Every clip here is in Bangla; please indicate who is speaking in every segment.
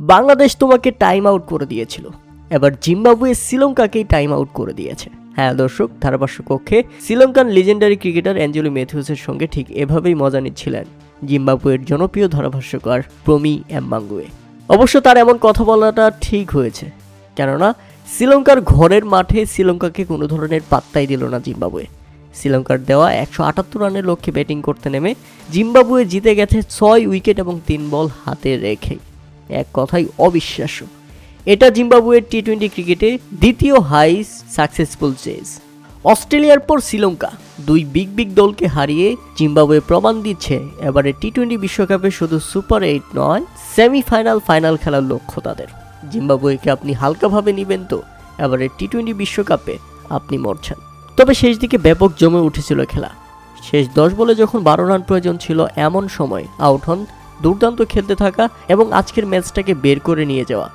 Speaker 1: বাংলাদেশ তোমাকে টাইম আউট করে দিয়েছিল, এবার জিম্বাবুয়ে শ্রীলঙ্কাকেই টাইম আউট করে দিয়েছে। হ্যাঁ দর্শক, ধারাভাষ্য কক্ষে শ্রীলঙ্কান লিজেন্ডারি ক্রিকেটার অ্যাঞ্জেলো ম্যাথিউসের সঙ্গে ঠিক এভাবেই মজা নিচ্ছিলেন জিম্বাবুয়ের জনপ্রিয় ধারাভাষ্যকার প্রমি এমবাঙ্গুয়ে। অবশ্য তার এমন কথা বলাটা ঠিক হয়েছে, কেননা শ্রীলঙ্কার ঘরের মাঠে শ্রীলঙ্কাকে কোনো ধরনের পাত্তাই দিল না জিম্বাবুয়ে। শ্রীলঙ্কার দেওয়া 178 রানের লক্ষ্যে ব্যাটিং করতে নেমে জিম্বাবুয়ে জিতে গেছে 6 উইকেট এবং 3 বল হাতে রেখেই। এক কথাই অবিশ্বাস্য। এটা জিম্বাবুয়ের টি-20 ক্রিকেটে দ্বিতীয় হাই সাকসেসফুল চেজ। অস্ট্রেলিয়ার পর শ্রীলঙ্কা, দুই বিগ দলকে হারিয়ে জিম্বাবুয়ে প্রমাণ দিচ্ছে এবারে টি-20 বিশ্বকাপে শুধু সুপার 8 নয়, সেমিফাইনাল ফাইনাল খেলার লক্ষ্য তাদের। জিম্বাবুয়েকে আপনি হালকাভাবে নেবেন তো এবারে টি-20 বিশ্বকাপে আপনি মরছেন। তবে শেষ দিকে ব্যাপক জমে উঠেছিল খেলা। শেষ 10 বলে যখন 12 রান প্রয়োজন ছিল, এমন সময় আউট হন দুর্দান্ত খেলতে থাকা এবং আজকের ম্যাচটাকে বের করে নিয়ে যাওয়া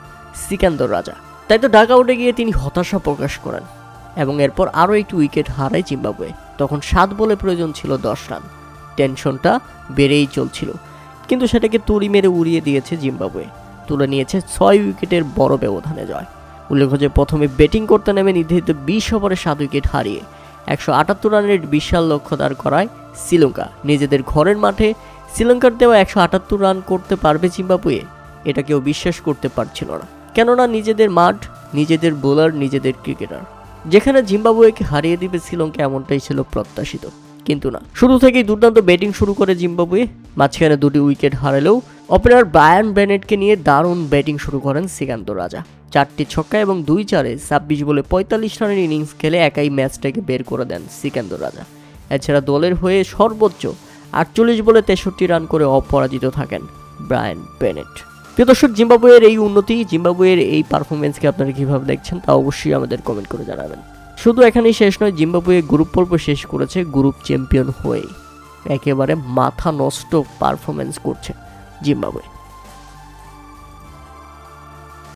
Speaker 1: সিকান্দর রাজা। তাই তো ডাক আউটে গিয়ে তিনি হতাশা প্রকাশ করেন এবং এরপর আরও একটি উইকেট হারায় জিম্বাবুয়ে। তখন 7 বলে প্রয়োজন ছিল 10 রান। টেনশনটা বেড়েই চলছিল, কিন্তু সেটাকে তুড়ি মেরে উড়িয়ে দিয়েছে জিম্বাবুয়ে। তুলে নিয়েছে 6 উইকেটের বড় ব্যবধানে জয়। উল্লেখ্য যে প্রথমে ব্যাটিং করতে নেমে নির্ধারিত 20 ওভারে 7 উইকেট হারিয়ে 178 রানের বিশাল লক্ষ্য দাঁড় করায় শ্রীলঙ্কা। নিজেদের ঘরের মাঠে শ্রীলঙ্কার দেওয়া 178 রান করতে পারবে জিম্বাবুয়ে, এটা কেউ বিশ্বাস করতে পারছিল না। কেননা নিজেদের মাঠ, নিজেদের বোলার, নিজেদের ক্রিকেটার, যেখানে জিম্বাবুয়েকে হারিয়ে দিবে শ্রীলঙ্কা, এমনটাই ছিল প্রত্যাশিত। কিন্তু না, শুরু থেকেই দুর্দান্ত ব্যাটিং শুরু করে জিম্বাবুয়ে। মাঝখানে 2টি উইকেট হারালেও ওপেনার ব্রায়ান বেনেটকে নিয়ে দারুণ ব্যাটিং শুরু করেন সিকান্দর রাজা। 4টি ছক্কা এবং 2 চারে 26 বলে 45 রানের ইনিংস খেলে একাই ম্যাচটাকে বের করে দেন সিকান্দর রাজা। এছাড়া দলের হয়ে সর্বোচ্চ 48 বলে 63 রান করে অপরাজিত থাকেন ব্রায়ান বেনেট। প্রিয় দর্শক, জিম্বাবুয়ের এই উন্নতি, জিম্বাবুয়ের এই পারফরমেন্সকে আপনারা কিভাবে দেখছেন তা অবশ্যই আমাদের কমেন্ট করে জানাবেন। শুধু এখানেই শেষ নয়, জিম্বাবুয়ে গ্রুপ পর্ব শেষ করেছে গ্রুপ চ্যাম্পিয়ন হয়ে। একেবারে মাথা নষ্ট পারফরমেন্স করছে জিম্বাবুয়ে।